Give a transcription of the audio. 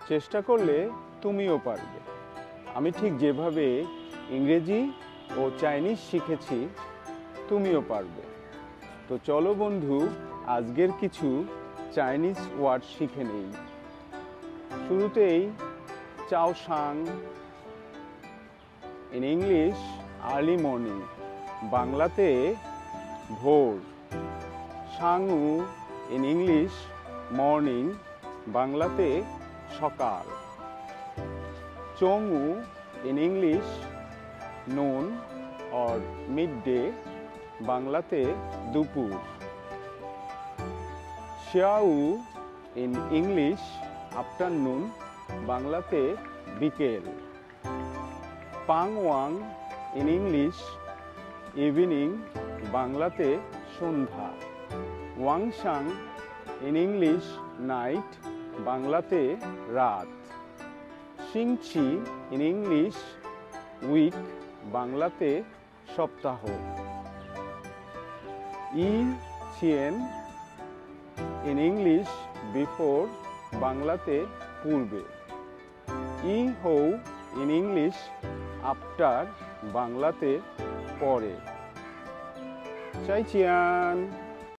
চেষ্টা করলে তুমিও পারবে। আমি ঠিক যেভাবে ইংরেজি ও চাইনিজ শিখেছি তুমিও পারবে। তো চলো বন্ধু, আজকের কিছু চাইনিজ ওয়ার্ড শিখে নেই। শুরুতেই চাও সাং, ইন ইংলিশ আর্লি মর্নিং, বাংলাতে ভোর। সাংউ ইন ইংলিশ মর্নিং, বাংলাতে সকাল। চংউ ইন ইংলিশ নুন অর মিড ডে, বাংলাতে দুপুর। শিয়াউ ইন ইংলিশ আফটারনুন, বাংলাতে বিকেল। পাংওয়াং ইন ইংলিশ ইভিনিং, বাংলাতে সন্ধ্যা। ওয়াংশাং ইন ইংলিশ নাইট, বাংলাতে রাত। শিংচি ইন ইংলিশ উইক, বাংলাতে সপ্তাহ। ই ছিয়েন ইন ইংলিশ বিফোর, বাংলাতে পূর্বে। ই হৌ ইন ইংলিশ আফটার, বাংলাতে পরে। চাইচিয়ান।